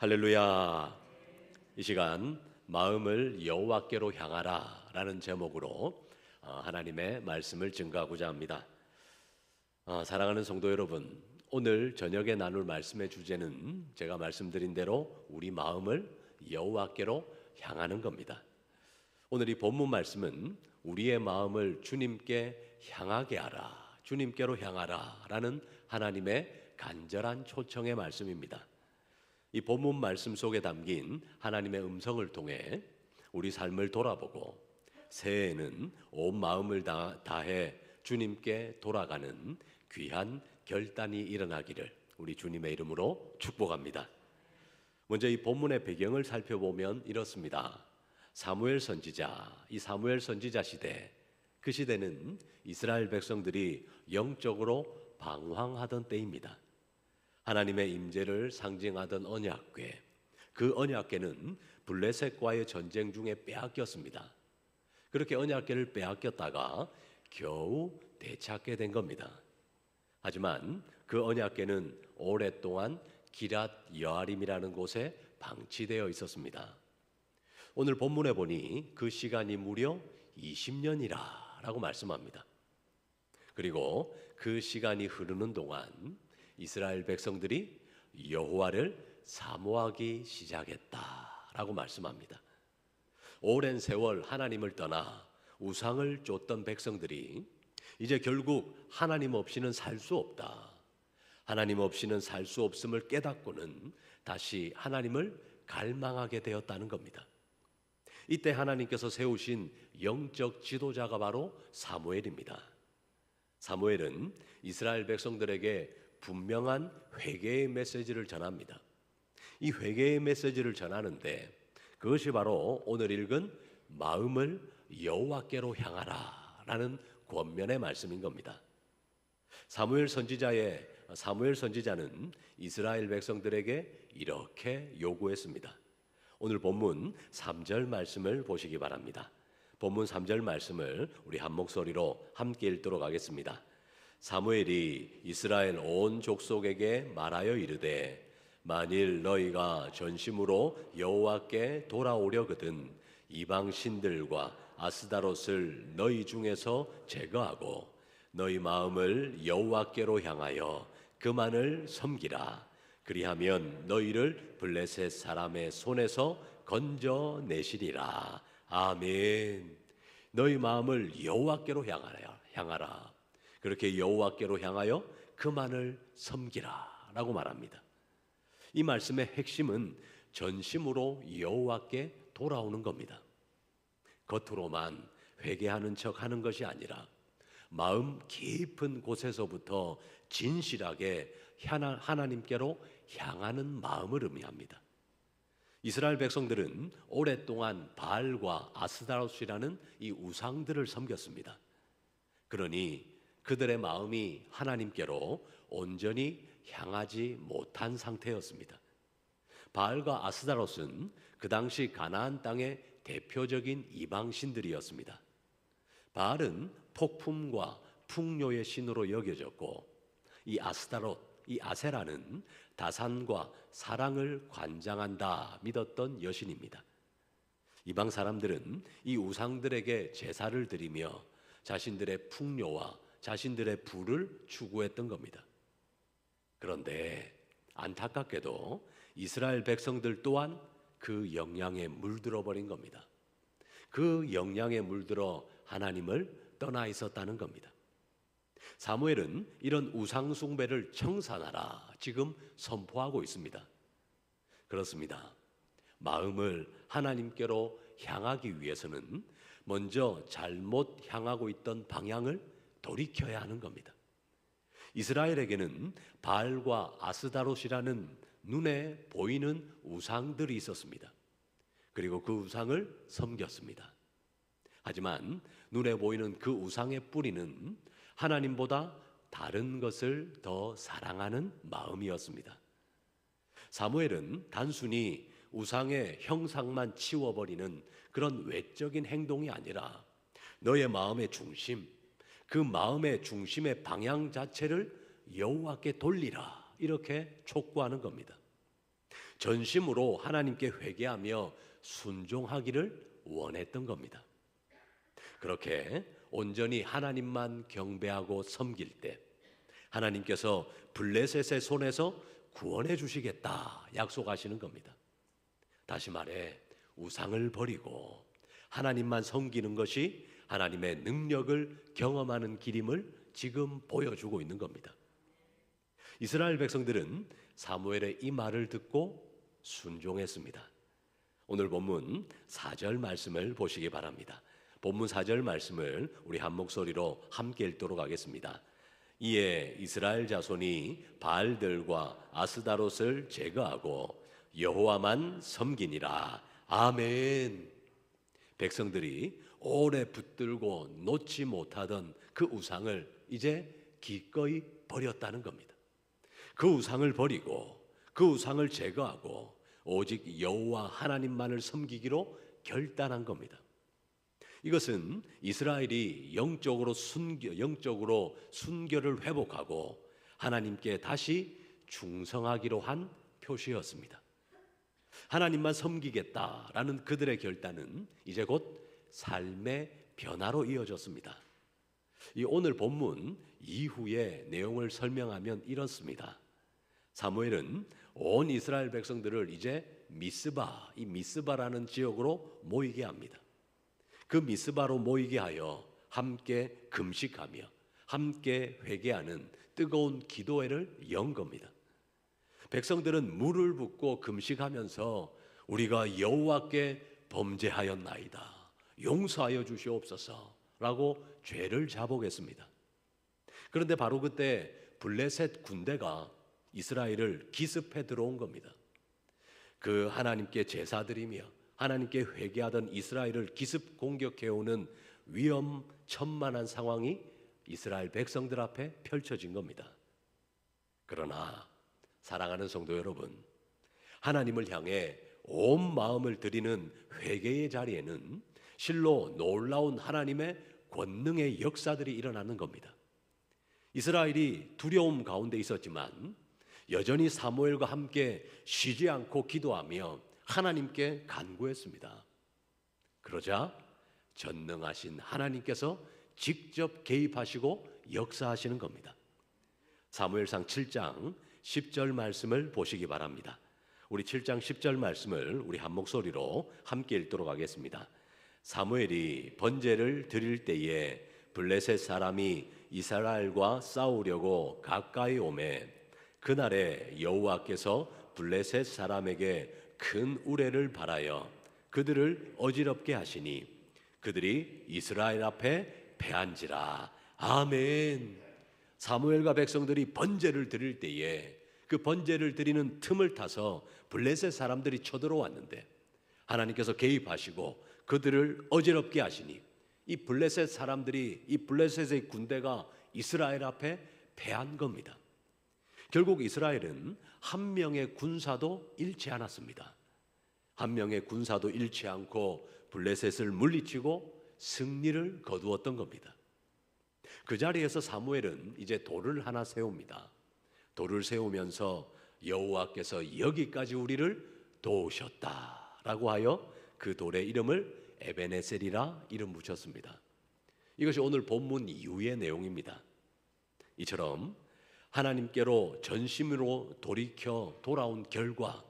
할렐루야. 이 시간 마음을 여호와께로 향하라 라는 제목으로 하나님의 말씀을 증거하고자 합니다. 사랑하는 성도 여러분, 오늘 저녁에 나눌 말씀의 주제는 제가 말씀드린 대로 우리 마음을 여호와께로 향하는 겁니다. 오늘 이 본문 말씀은 우리의 마음을 주님께 향하게 하라, 주님께로 향하라 라는 하나님의 간절한 초청의 말씀입니다. 이 본문 말씀 속에 담긴 하나님의 음성을 통해 우리 삶을 돌아보고 새해에는 온 마음을 다해 주님께 돌아가는 귀한 결단이 일어나기를 우리 주님의 이름으로 축복합니다. 먼저 이 본문의 배경을 살펴보면 이렇습니다. 사무엘 선지자, 이 사무엘 선지자 시대, 그 시대는 이스라엘 백성들이 영적으로 방황하던 때입니다. 하나님의 임재를 상징하던 언약궤, 그 언약궤는 블레셋과의 전쟁 중에 빼앗겼습니다. 그렇게 언약궤를 빼앗겼다가 겨우 되찾게 된 겁니다. 하지만 그 언약궤는 오랫동안 기랏 여아림이라는 곳에 방치되어 있었습니다. 오늘 본문에 보니 그 시간이 무려 20년이라 라고 말씀합니다. 그리고 그 시간이 흐르는 동안 이스라엘 백성들이 여호와를 사모하기 시작했다라고 말씀합니다. 오랜 세월 하나님을 떠나 우상을 쫓던 백성들이 이제 결국 하나님 없이는 살 수 없다, 하나님 없이는 살 수 없음을 깨닫고는 다시 하나님을 갈망하게 되었다는 겁니다. 이때 하나님께서 세우신 영적 지도자가 바로 사무엘입니다. 사무엘은 이스라엘 백성들에게 분명한 회개의 메시지를 전합니다. 이 회개의 메시지를 전하는데 그것이 바로 오늘 읽은 마음을 여호와께로 향하라 라는 권면의 말씀인 겁니다. 사무엘 선지자는 이스라엘 백성들에게 이렇게 요구했습니다. 오늘 본문 3절 말씀을 보시기 바랍니다. 본문 3절 말씀을 우리 한 목소리로 함께 읽도록 하겠습니다. 사무엘이 이스라엘 온 족속에게 말하여 이르되 만일 너희가 전심으로 여호와께 돌아오려거든 이방 신들과 아스다롯을 너희 중에서 제거하고 너희 마음을 여호와께로 향하여 그만을 섬기라. 그리하면 너희를 블레셋 사람의 손에서 건져내시리라. 아멘. 너희 마음을 여호와께로 향하라. 그렇게 여호와께로 향하여 그만을 섬기라 라고 말합니다. 이 말씀의 핵심은 전심으로 여호와께 돌아오는 겁니다. 겉으로만 회개하는 척 하는 것이 아니라 마음 깊은 곳에서부터 진실하게 하나님께로 향하는 마음을 의미합니다. 이스라엘 백성들은 오랫동안 바알과 아스다롯이라는 이 우상들을 섬겼습니다. 그러니 그들의 마음이 하나님께로 온전히 향하지 못한 상태였습니다. 바알과 아스다롯은 그 당시 가나안 땅의 대표적인 이방신들이었습니다. 바알은 폭풍과 풍요의 신으로 여겨졌고 이 아스다롯, 이 아세라는 다산과 사랑을 관장한다 믿었던 여신입니다. 이방 사람들은 이 우상들에게 제사를 드리며 자신들의 풍요와 자신들의 부를 추구했던 겁니다. 그런데 안타깝게도 이스라엘 백성들 또한 그 영향에 물들어 버린 겁니다. 그 영향에 물들어 하나님을 떠나 있었다는 겁니다. 사무엘은 이런 우상 숭배를 청산하라 지금 선포하고 있습니다. 그렇습니다. 마음을 하나님께로 향하기 위해서는 먼저 잘못 향하고 있던 방향을 돌이켜야 하는 겁니다. 이스라엘에게는 바알과 아스다롯이라는 눈에 보이는 우상들이 있었습니다. 그리고 그 우상을 섬겼습니다. 하지만 눈에 보이는 그 우상의 뿌리는 하나님보다 다른 것을 더 사랑하는 마음이었습니다. 사무엘은 단순히 우상의 형상만 치워버리는 그런 외적인 행동이 아니라 너의 마음의 중심, 그 마음의 중심의 방향 자체를 여호와께 돌리라 이렇게 촉구하는 겁니다. 전심으로 하나님께 회개하며 순종하기를 원했던 겁니다. 그렇게 온전히 하나님만 경배하고 섬길 때 하나님께서 블레셋의 손에서 구원해 주시겠다 약속하시는 겁니다. 다시 말해 우상을 버리고 하나님만 섬기는 것이 하나님의 능력을 경험하는 길임을 지금 보여주고 있는 겁니다. 이스라엘 백성들은 사무엘의 이 말을 듣고 순종했습니다. 오늘 본문 4절 말씀을 보시기 바랍니다. 본문 4절 말씀을 우리 한 목소리로 함께 읽도록 하겠습니다. 이에 이스라엘 자손이 바알들과 아스다롯을 제거하고 여호와만 섬기니라. 아멘. 백성들이 오래 붙들고 놓지 못하던 그 우상을 이제 기꺼이 버렸다는 겁니다. 그 우상을 버리고 그 우상을 제거하고 오직 여호와 하나님만을 섬기기로 결단한 겁니다. 이것은 이스라엘이 영적으로 순결을 회복하고 하나님께 다시 충성하기로 한 표시였습니다. 하나님만 섬기겠다라는 그들의 결단은 이제 곧 삶의 변화로 이어졌습니다. 이 오늘 본문 이후의 내용을 설명하면 이렇습니다. 사무엘은 온 이스라엘 백성들을 이제 미스바, 이 미스바라는 지역으로 모이게 합니다. 그 미스바로 모이게 하여 함께 금식하며 함께 회개하는 뜨거운 기도회를 연 겁니다. 백성들은 물을 붓고 금식하면서 우리가 여호와께 범죄하였나이다, 용서하여 주시옵소서라고 죄를 자복했습니다. 그런데 바로 그때 블레셋 군대가 이스라엘을 기습해 들어온 겁니다. 그 하나님께 제사드리며 하나님께 회개하던 이스라엘을 기습 공격해오는 위험천만한 상황이 이스라엘 백성들 앞에 펼쳐진 겁니다. 그러나 사랑하는 성도 여러분, 하나님을 향해 온 마음을 드리는 회개의 자리에는 실로 놀라운 하나님의 권능의 역사들이 일어나는 겁니다. 이스라엘이 두려움 가운데 있었지만 여전히 사무엘과 함께 쉬지 않고 기도하며 하나님께 간구했습니다. 그러자 전능하신 하나님께서 직접 개입하시고 역사하시는 겁니다. 사무엘상 7장 10절 말씀을 보시기 바랍니다. 우리 7장 10절 말씀을 우리 한 목소리로 함께 읽도록 하겠습니다. 사무엘이 번제를 드릴 때에 블레셋 사람이 이스라엘과 싸우려고 가까이 오매 그날에 여호와께서 블레셋 사람에게 큰 우레를 발하여 그들을 어지럽게 하시니 그들이 이스라엘 앞에 패한지라. 아멘. 사무엘과 백성들이 번제를 드릴 때에 그 번제를 드리는 틈을 타서 블레셋 사람들이 쳐들어왔는데 하나님께서 개입하시고 그들을 어지럽게 하시니 이 블레셋 사람들이, 이 블레셋의 군대가 이스라엘 앞에 패한 겁니다. 결국 이스라엘은 한 명의 군사도 잃지 않았습니다. 한 명의 군사도 잃지 않고 블레셋을 물리치고 승리를 거두었던 겁니다. 그 자리에서 사무엘은 이제 돌을 하나 세웁니다. 돌을 세우면서 여호와께서 여기까지 우리를 도우셨다라고 하여 그 돌의 이름을 에베네셀이라 이름 붙였습니다. 이것이 오늘 본문 이후의 내용입니다. 이처럼 하나님께로 전심으로 돌이켜 돌아온 결과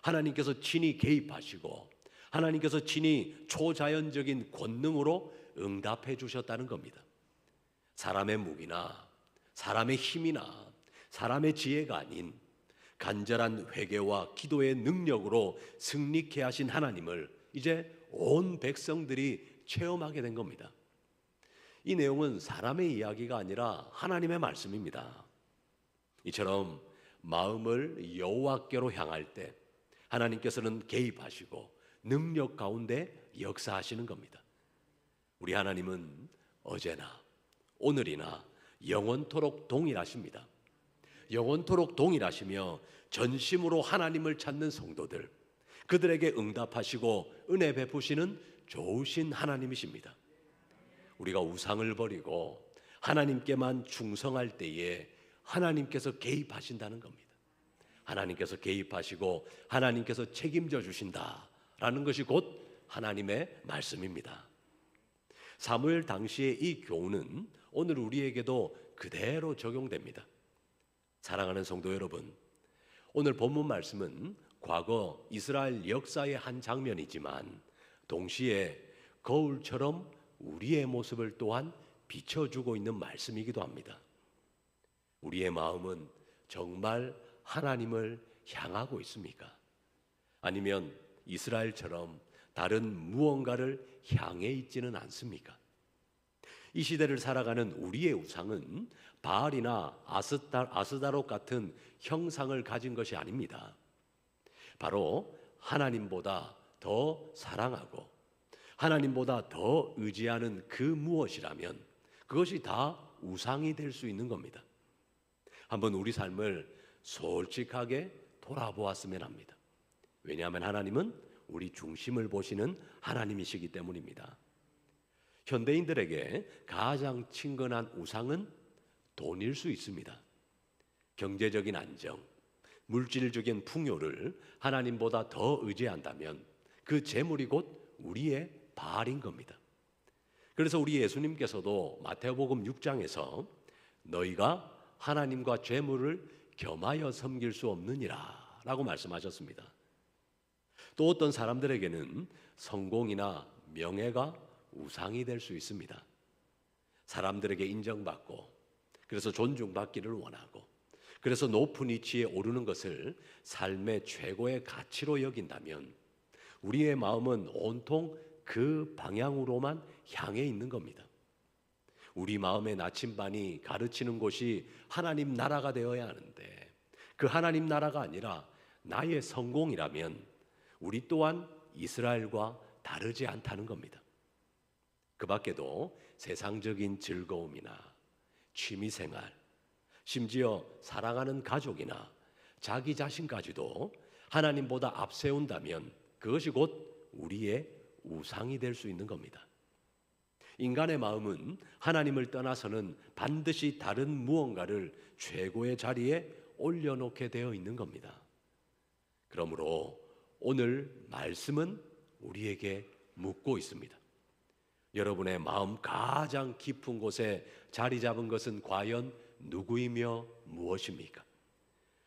하나님께서 친히 개입하시고 하나님께서 친히 초자연적인 권능으로 응답해 주셨다는 겁니다. 사람의 무기나 사람의 힘이나 사람의 지혜가 아닌 간절한 회개와 기도의 능력으로 승리케 하신 하나님을 이제 온 백성들이 체험하게 된 겁니다. 이 내용은 사람의 이야기가 아니라 하나님의 말씀입니다. 이처럼 마음을 여호와께로 향할 때 하나님께서는 개입하시고 능력 가운데 역사하시는 겁니다. 우리 하나님은 어제나 오늘이나 영원토록 동일하십니다. 영원토록 동일하시며 전심으로 하나님을 찾는 성도들, 그들에게 응답하시고 은혜 베푸시는 좋으신 하나님이십니다. 우리가 우상을 버리고 하나님께만 충성할 때에 하나님께서 개입하신다는 겁니다. 하나님께서 개입하시고 하나님께서 책임져 주신다라는 것이 곧 하나님의 말씀입니다. 사무엘 당시의 이 교훈은 오늘 우리에게도 그대로 적용됩니다. 사랑하는 성도 여러분, 오늘 본문 말씀은 과거 이스라엘 역사의 한 장면이지만 동시에 거울처럼 우리의 모습을 또한 비춰주고 있는 말씀이기도 합니다. 우리의 마음은 정말 하나님을 향하고 있습니까? 아니면 이스라엘처럼 다른 무언가를 향해 있지는 않습니까? 이 시대를 살아가는 우리의 우상은 바알이나 아스다롯 같은 형상을 가진 것이 아닙니다. 바로 하나님보다 더 사랑하고 하나님보다 더 의지하는 그 무엇이라면 그것이 다 우상이 될 수 있는 겁니다. 한번 우리 삶을 솔직하게 돌아보았으면 합니다. 왜냐하면 하나님은 우리 중심을 보시는 하나님이시기 때문입니다. 현대인들에게 가장 친근한 우상은 돈일 수 있습니다. 경제적인 안정, 물질적인 풍요를 하나님보다 더 의지한다면 그 재물이 곧 우리의 바알인 겁니다. 그래서 우리 예수님께서도 마태복음 6장에서 너희가 하나님과 재물을 겸하여 섬길 수 없느니라 라고 말씀하셨습니다. 또 어떤 사람들에게는 성공이나 명예가 우상이 될 수 있습니다. 사람들에게 인정받고 그래서 존중받기를 원하고 그래서 높은 위치에 오르는 것을 삶의 최고의 가치로 여긴다면 우리의 마음은 온통 그 방향으로만 향해 있는 겁니다. 우리 마음의 나침반이 가르치는 곳이 하나님 나라가 되어야 하는데 그 하나님 나라가 아니라 나의 성공이라면 우리 또한 이스라엘과 다르지 않다는 겁니다. 그 밖에도 세상적인 즐거움이나 취미생활, 심지어 사랑하는 가족이나 자기 자신까지도 하나님보다 앞세운다면 그것이 곧 우리의 우상이 될 수 있는 겁니다. 인간의 마음은 하나님을 떠나서는 반드시 다른 무언가를 최고의 자리에 올려놓게 되어 있는 겁니다. 그러므로 오늘 말씀은 우리에게 묻고 있습니다. 여러분의 마음 가장 깊은 곳에 자리 잡은 것은 과연 누구이며 무엇입니까?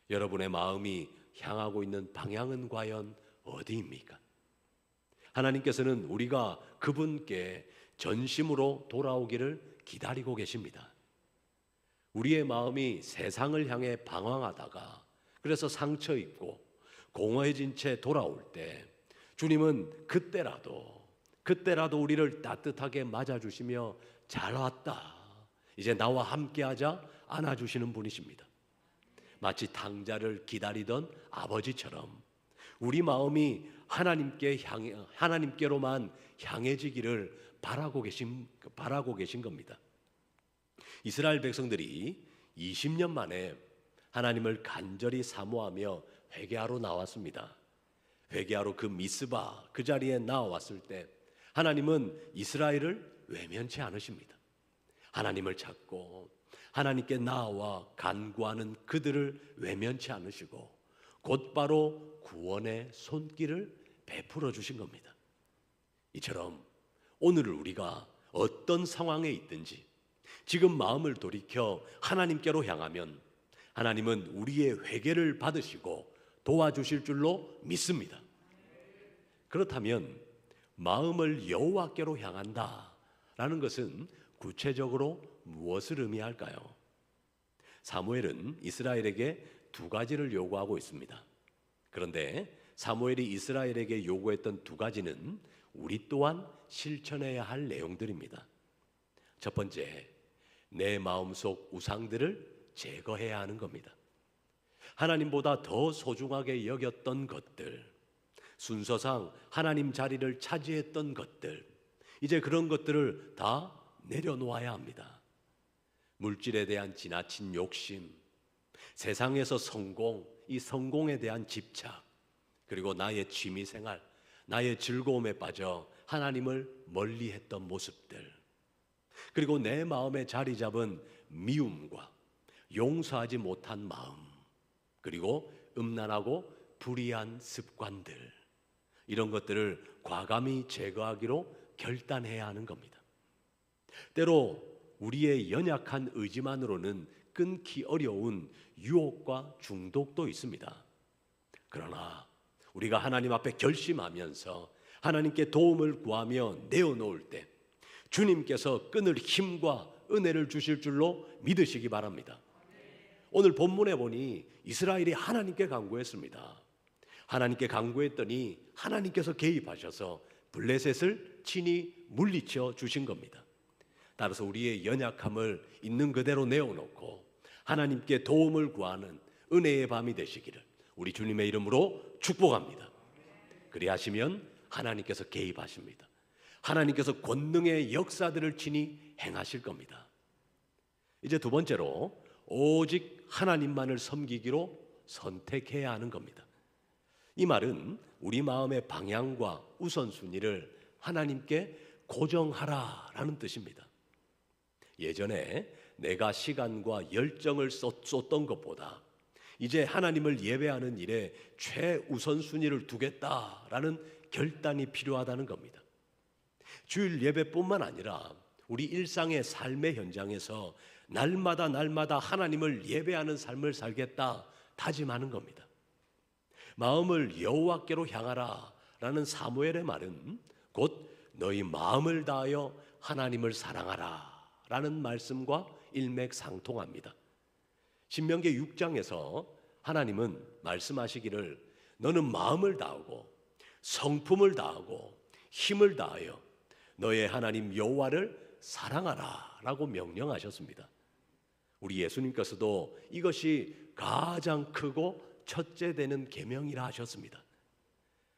여러분의 마음이 향하고 있는 방향은 과연 어디입니까? 하나님께서는 우리가 그분께 전심으로 돌아오기를 기다리고 계십니다. 우리의 마음이 세상을 향해 방황하다가 그래서 상처 입고 공허해진 채 돌아올 때 주님은 그때라도 우리를 따뜻하게 맞아주시며 잘 왔다, 이제 나와 함께하자 안아주시는 분이십니다. 마치 탕자를 기다리던 아버지처럼 우리 마음이 하나님께로만 향해지기를 바라고 계신 겁니다. 이스라엘 백성들이 20년 만에 하나님을 간절히 사모하며 회개하러 나왔습니다. 회개하러 그 미스바 그 자리에 나왔을 때 하나님은 이스라엘을 외면치 않으십니다. 하나님을 찾고 하나님께 나아와 간구하는 그들을 외면치 않으시고 곧바로 구원의 손길을 베풀어 주신 겁니다. 이처럼 오늘 우리가 어떤 상황에 있든지 지금 마음을 돌이켜 하나님께로 향하면 하나님은 우리의 회개를 받으시고 도와주실 줄로 믿습니다. 그렇다면 마음을 여호와께로 향한다라는 것은 구체적으로 무엇을 의미할까요? 사무엘은 이스라엘에게 두 가지를 요구하고 있습니다. 그런데 사무엘이 이스라엘에게 요구했던 두 가지는 우리 또한 실천해야 할 내용들입니다. 첫 번째, 내 마음속 우상들을 제거해야 하는 겁니다. 하나님보다 더 소중하게 여겼던 것들, 순서상 하나님 자리를 차지했던 것들, 이제 그런 것들을 다 내려놓아야 합니다. 물질에 대한 지나친 욕심, 세상에서 성공, 이 성공에 대한 집착, 그리고 나의 취미생활, 나의 즐거움에 빠져 하나님을 멀리했던 모습들, 그리고 내 마음에 자리 잡은 미움과 용서하지 못한 마음, 그리고 음란하고 불의한 습관들, 이런 것들을 과감히 제거하기로 결단해야 하는 겁니다. 때로 우리의 연약한 의지만으로는 끊기 어려운 유혹과 중독도 있습니다. 그러나 우리가 하나님 앞에 결심하면서 하나님께 도움을 구하며 내어놓을 때 주님께서 끊을 힘과 은혜를 주실 줄로 믿으시기 바랍니다. 오늘 본문에 보니 이스라엘이 하나님께 간구했습니다. 하나님께 간구했더니 하나님께서 개입하셔서 블레셋을 친히 물리쳐 주신 겁니다. 따라서 우리의 연약함을 있는 그대로 내어놓고 하나님께 도움을 구하는 은혜의 밤이 되시기를 우리 주님의 이름으로 축복합니다. 그리하시면 하나님께서 개입하십니다. 하나님께서 권능의 역사들을 친히 행하실 겁니다. 이제 두 번째로 오직 하나님만을 섬기기로 선택해야 하는 겁니다. 이 말은 우리 마음의 방향과 우선순위를 하나님께 고정하라라는 뜻입니다. 예전에 내가 시간과 열정을 쏟던 것보다 이제 하나님을 예배하는 일에 최우선순위를 두겠다라는 결단이 필요하다는 겁니다. 주일 예배뿐만 아니라 우리 일상의 삶의 현장에서 날마다 하나님을 예배하는 삶을 살겠다 다짐하는 겁니다. 마음을 여호와께로 향하라 라는 사무엘의 말은 곧 너희 마음을 다하여 하나님을 사랑하라 라는 말씀과 일맥상통합니다. 신명기 6장에서 하나님은 말씀하시기를 너는 마음을 다하고 성품을 다하고 힘을 다하여 너의 하나님 여호와를 사랑하라 라고 명령하셨습니다. 우리 예수님께서도 이것이 가장 크고 첫째 되는 계명이라 하셨습니다.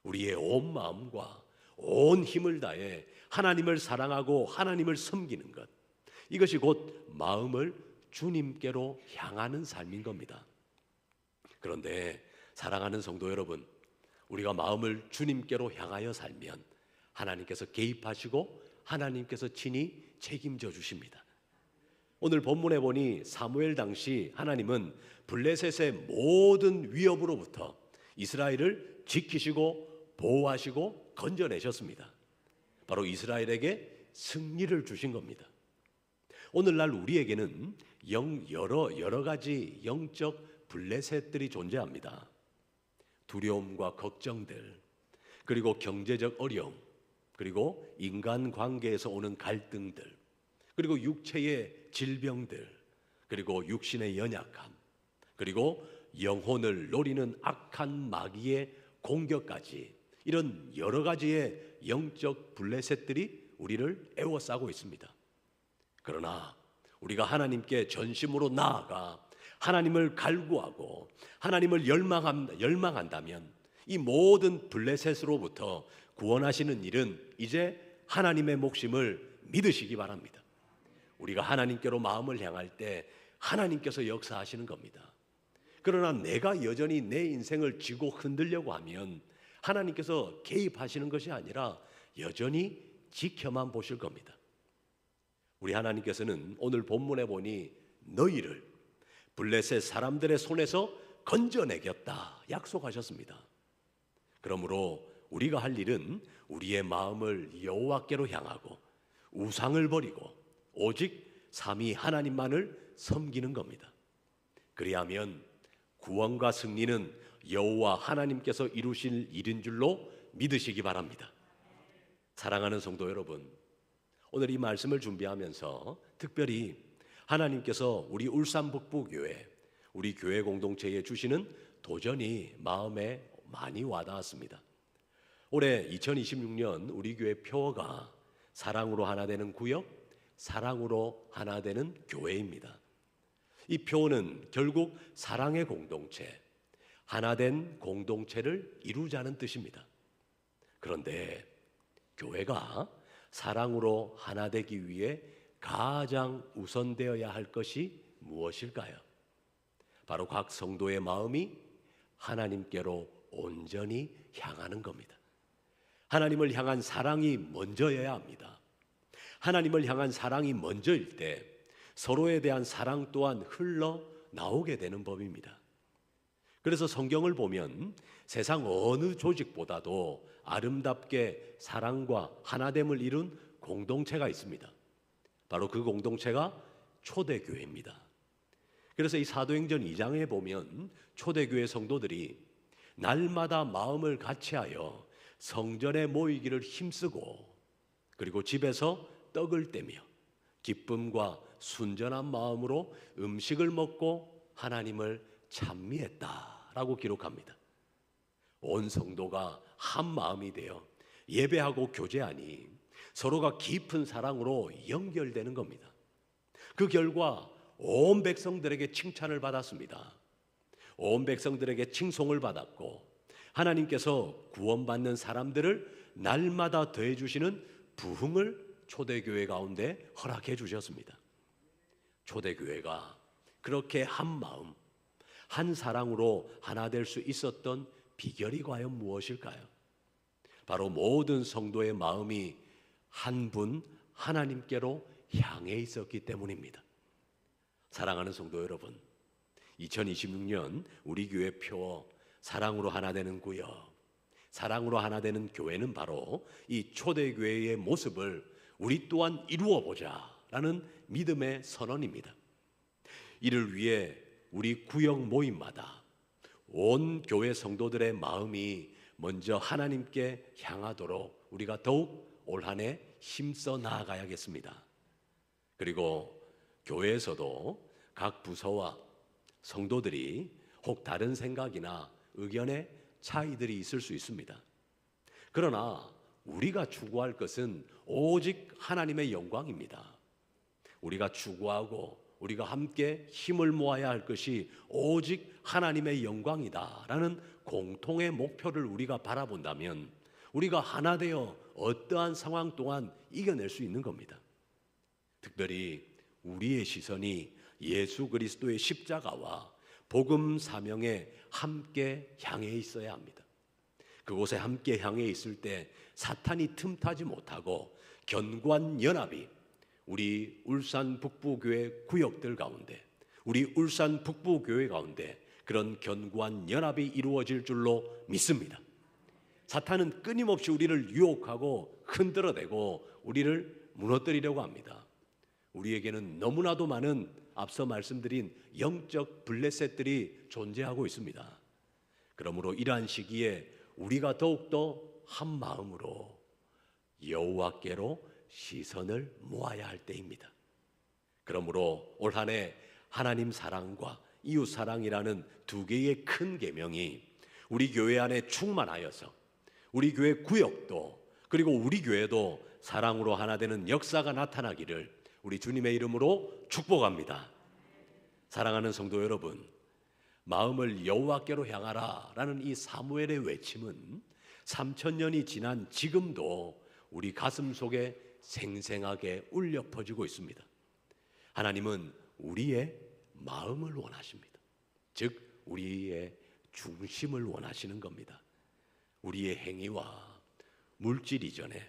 우리의 온 마음과 온 힘을 다해 하나님을 사랑하고 하나님을 섬기는 것, 이것이 곧 마음을 주님께로 향하는 삶인 겁니다. 그런데 사랑하는 성도 여러분, 우리가 마음을 주님께로 향하여 살면 하나님께서 개입하시고 하나님께서 친히 책임져 주십니다. 오늘 본문에 보니 사무엘 당시 하나님은 블레셋의 모든 위협으로부터 이스라엘을 지키시고 보호하시고 건져내셨습니다. 바로 이스라엘에게 승리를 주신 겁니다. 오늘날 우리에게는 여러 가지 영적 블레셋들이 존재합니다. 두려움과 걱정들, 그리고 경제적 어려움, 그리고 인간관계에서 오는 갈등들, 그리고 육체의 질병들, 그리고 육신의 연약함, 그리고 영혼을 노리는 악한 마귀의 공격까지, 이런 여러 가지의 영적 블레셋들이 우리를 애워싸고 있습니다. 그러나 우리가 하나님께 전심으로 나아가 하나님을 갈구하고 하나님을 열망한다면 이 모든 블레셋으로부터 구원하시는 일은 이제 하나님의 몫임을 믿으시기 바랍니다. 우리가 하나님께로 마음을 향할 때 하나님께서 역사하시는 겁니다. 그러나 내가 여전히 내 인생을 쥐고 흔들려고 하면 하나님께서 개입하시는 것이 아니라 여전히 지켜만 보실 겁니다. 우리 하나님께서는 오늘 본문에 보니 너희를 블레셋 사람들의 손에서 건져내겠다 약속하셨습니다. 그러므로 우리가 할 일은 우리의 마음을 여호와께로 향하고 우상을 버리고 오직 삼위 하나님만을 섬기는 겁니다. 그리하면 구원과 승리는 여호와 하나님께서 이루실 일인 줄로 믿으시기 바랍니다. 사랑하는 성도 여러분, 오늘 이 말씀을 준비하면서 특별히 하나님께서 우리 울산북부교회, 우리 교회 공동체에 주시는 도전이 마음에 많이 와닿았습니다. 올해 2026년 우리 교회 표어가 사랑으로 하나 되는 구역, 사랑으로 하나 되는 교회입니다. 이 표어는 결국 사랑의 공동체, 하나된 공동체를 이루자는 뜻입니다. 그런데 교회가 사랑으로 하나 되기 위해 가장 우선되어야 할 것이 무엇일까요? 바로 각 성도의 마음이 하나님께로 온전히 향하는 겁니다. 하나님을 향한 사랑이 먼저여야 합니다. 하나님을 향한 사랑이 먼저일 때 서로에 대한 사랑 또한 흘러나오게 되는 법입니다. 그래서 성경을 보면 세상 어느 조직보다도 아름답게 사랑과 하나됨을 이룬 공동체가 있습니다. 바로 그 공동체가 초대교회입니다. 그래서 이 사도행전 2장에 보면 초대교회 성도들이 날마다 마음을 같이하여 성전에 모이기를 힘쓰고, 그리고 집에서 떡을 떼며 기쁨과 순전한 마음으로 음식을 먹고 하나님을 찬미했다라고 기록합니다. 온 성도가 한 마음이 되어 예배하고 교제하니 서로가 깊은 사랑으로 연결되는 겁니다. 그 결과 온 백성들에게 칭찬을 받았습니다. 온 백성들에게 칭송을 받았고, 하나님께서 구원받는 사람들을 날마다 더해 주시는 부흥을 초대교회 가운데 허락해 주셨습니다. 초대교회가 그렇게 한 마음, 한 사랑으로 하나 될 수 있었던 비결이 과연 무엇일까요? 바로 모든 성도의 마음이 한 분 하나님께로 향해 있었기 때문입니다. 사랑하는 성도 여러분, 2026년 우리 교회 표 사랑으로 하나 되는 구역, 사랑으로 하나 되는 교회는 바로 이 초대교회의 모습을 우리 또한 이루어 보자라는 믿음의 선언입니다. 이를 위해 우리 구역 모임마다 온 교회 성도들의 마음이 먼저 하나님께 향하도록 우리가 더욱 올 한 해 힘써 나아가야겠습니다. 그리고 교회에서도 각 부서와 성도들이 혹 다른 생각이나 의견의 차이들이 있을 수 있습니다. 그러나 우리가 추구할 것은 오직 하나님의 영광입니다. 우리가 추구하고 우리가 함께 힘을 모아야 할 것이 오직 하나님의 영광이다라는 공통의 목표를 우리가 바라본다면 우리가 하나 되어 어떠한 상황 또한 이겨낼 수 있는 겁니다. 특별히 우리의 시선이 예수 그리스도의 십자가와 복음 사명에 함께 향해 있어야 합니다. 그곳에 함께 향해 있을 때 사탄이 틈타지 못하고 견고한 연합이 우리 울산 북부교회 구역들 가운데, 우리 울산 북부교회 가운데 그런 견고한 연합이 이루어질 줄로 믿습니다. 사탄은 끊임없이 우리를 유혹하고 흔들어대고 우리를 무너뜨리려고 합니다. 우리에게는 너무나도 많은 앞서 말씀드린 영적 블레셋들이 존재하고 있습니다. 그러므로 이러한 시기에 우리가 더욱더 한 마음으로 여호와께로 시선을 모아야 할 때입니다. 그러므로 올 한 해 하나님 사랑과 이웃 사랑이라는 두 개의 큰 계명이 우리 교회 안에 충만하여서 우리 교회 구역도 그리고 우리 교회도 사랑으로 하나 되는 역사가 나타나기를 우리 주님의 이름으로 축복합니다. 사랑하는 성도 여러분, 마음을 여호와께로 향하라 라는 이 사무엘의 외침은 3000년이 지난 지금도 우리 가슴 속에 생생하게 울려 퍼지고 있습니다. 하나님은 우리의 마음을 원하십니다. 즉 우리의 중심을 원하시는 겁니다. 우리의 행위와 물질 이전에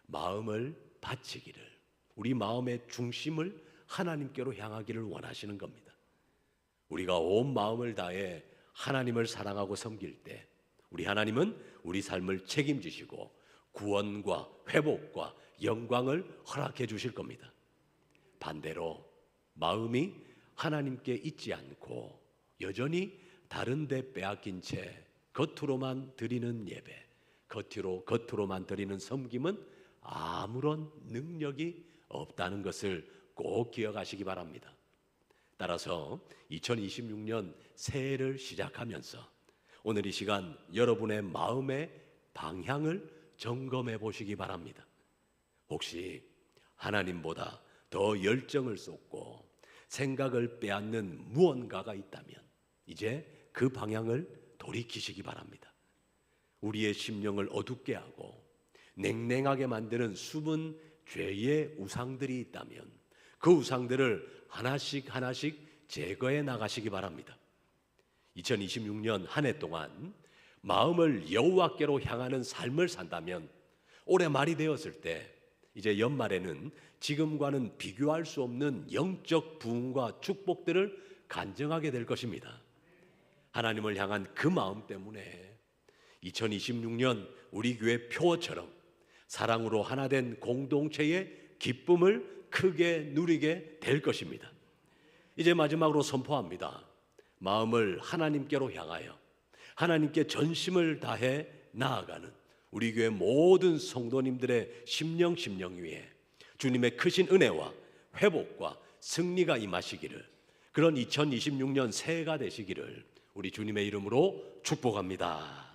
마음을 바치기를, 우리 마음의 중심을 하나님께로 향하기를 원하시는 겁니다. 우리가 온 마음을 다해 하나님을 사랑하고 섬길 때 우리 하나님은 우리 삶을 책임지시고 구원과 회복과 영광을 허락해 주실 겁니다. 반대로 마음이 하나님께 있지 않고 여전히 다른 데 빼앗긴 채 겉으로만 드리는 예배, 겉으로만 드리는 섬김은 아무런 능력이 없다는 것을 꼭 기억하시기 바랍니다. 따라서 2026년 새해를 시작하면서 오늘 이 시간 여러분의 마음의 방향을 점검해 보시기 바랍니다. 혹시 하나님보다 더 열정을 쏟고 생각을 빼앗는 무언가가 있다면 이제 그 방향을 돌이키시기 바랍니다. 우리의 심령을 어둡게 하고 냉랭하게 만드는 숨은 죄의 우상들이 있다면 그 우상들을 하나씩 제거해 나가시기 바랍니다. 2026년 한 해 동안 마음을 여호와께로 향하는 삶을 산다면 올해 말이 되었을 때 이제 연말에는 지금과는 비교할 수 없는 영적 부흥과 축복들을 간증하게 될 것입니다. 하나님을 향한 그 마음 때문에 2026년 우리 교회 표어처럼 사랑으로 하나 된 공동체의 기쁨을 크게 누리게 될 것입니다. 이제 마지막으로 선포합니다. 마음을 하나님께로 향하여 하나님께 전심을 다해 나아가는 우리 교회 모든 성도님들의 심령 위에 주님의 크신 은혜와 회복과 승리가 임하시기를, 그런 2026년 새해가 되시기를 우리 주님의 이름으로 축복합니다.